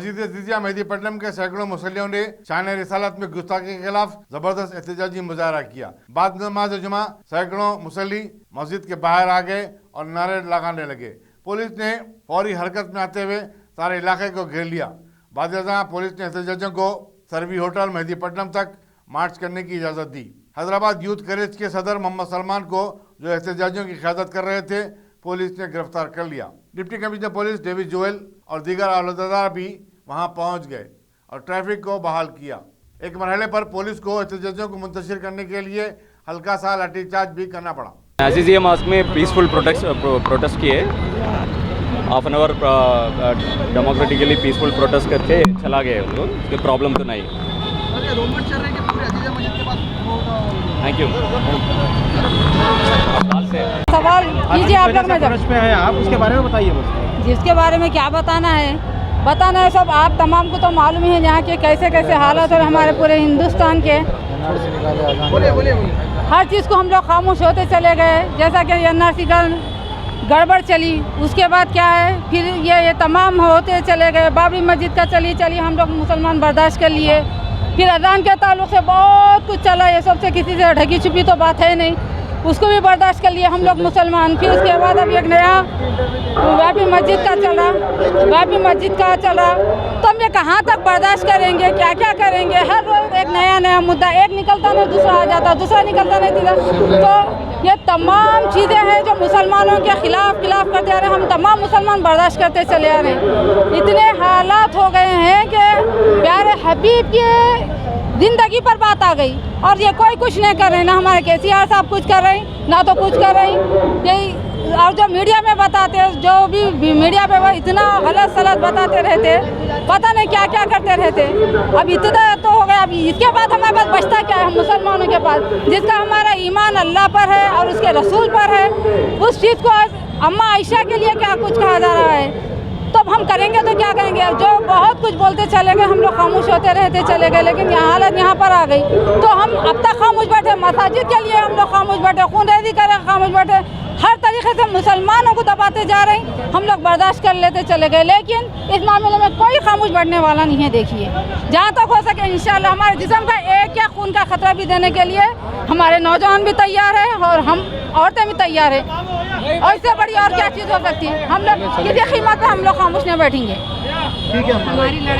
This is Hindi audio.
मस्जिद जिजिया मेहदीपट्टनम के सैकड़ों मुसल्लियों ने शान रिसालत में गुस्ताखी के खिलाफ जबरदस्त एहतजाजी मुजाहरा किया। बाद नमाज जुमा सैकड़ों मुसल्ली मस्जिद के बाहर आ गए और नारे लगाने लगे। पुलिस ने फौरी हरकत में आते हुए सारे इलाके को घेर लिया। बाद पुलिस ने एहतजाजियों को सर्वी होटल मेहदीपट्टनम तक मार्च करने की इजाज़त दी। हैदराबाद यूथ कॉलेज के सदर मोहम्मद सलमान को, जो एहतजाजियों की क़यादत कर रहे थे, पुलिस ने गिरफ्तार कर लिया। Deputy commissioner police David Joel और दीगर अहदेदार भी वहां पहुंच गए और ट्रैफिक को बहाल किया। एक मरहले पर पुलिस को एहतजाजियों को मुंतशिर करने के लिए हल्का सा लाठीचार्ज भी करना पड़ा। अजीज़िया मॉस्क में पीसफुल प्रोटेस्ट किए। Half an hour democratically peaceful protest करके चला गए उन लोग। कोई प्रॉब्लम तो नहीं। Thank you. सवाल कीजिए आप लोग। में है आप, उसके बारे में बताइए बस। जिसके बारे में क्या बताना है सब आप तमाम को तो मालूम ही है यहाँ के कैसे कैसे हालत है हमारे पूरे हिंदुस्तान के। हर चीज़ को हम लोग खामोश होते चले गए। जैसा कि NRC का गड़बड़ चली, उसके बाद क्या है फिर ये तमाम होते चले गए। बाबरी मस्जिद का चली हम लोग मुसलमान बर्दाश्त कर लिए। फिर अजान के ताल्लुक से बहुत कुछ चला। ये सबसे किसी से ढकी छुपी तो बात है नहीं, उसको भी बर्दाश्त कर लिए हम लोग मुसलमान। फिर उसके बाद अब एक नया बाबरी मस्जिद का चला। तो हम ये कहाँ तक बर्दाश्त करेंगे, क्या क्या करेंगे। हर रोज एक नया मुद्दा, एक निकलता नहीं दूसरा आ जाता, दूसरा निकलता नहीं तीसरा। तो ये तमाम चीज़ें हैं जो मुसलमानों के खिलाफ करते आ रहे हैं। हम तमाम मुसलमान बर्दाश्त करते चले आ रहे हैं। इतने हालात हो गए हैं कि प्यारे हबीब के जिंदगी पर बात आ गई और ये कोई कुछ नहीं कर रहे। ना हमारे KCR साहब कुछ कर रहे हैं, ना तो कुछ कर रहे हैं। यही और जो मीडिया में बताते हैं, जो भी मीडिया पे वो इतना गलत सलत बताते रहते, पता नहीं क्या क्या करते रहते। अब इतना तो हो गया। अब इसके बाद हमारे पास बचता क्या है हम मुसलमानों के पास, जिसका हमारा ईमान अल्लाह पर है और उसके रसूल पर है। उस चीज़ को अम्मा आयशा के लिए क्या कुछ कहा जा रहा है, तो अब हम करेंगे तो क्या करेंगे। अब जो बहुत कुछ बोलते चले गए, हम लोग खामोश होते रहते चले गए। लेकिन यहाँ हालत यहाँ पर आ गई तो हम अब तक खामोश बैठे। मसाजिद के लिए हम लोग खामोश बैठे, खूनरेज़ी करें खामोश बैठे। हर तरीके से मुसलमानों को दबाते जा रहे हैं, हम लोग बर्दाश्त कर लेते चले गए। लेकिन इस मामले में कोई खामोश बैठने वाला नहीं है। देखिए जहाँ तक हो सके इंशाल्लाह हमारे जिस्म का एक या खून का खतरा भी देने के लिए हमारे नौजवान भी तैयार है और हम औरतें भी तैयार है। और इससे बड़ी और क्या चीज़ हो सकती है। हम लोग किसी कीमत पर हम लोग खामोश नहीं बैठेंगे। ठीक है। हमारी लड़ाई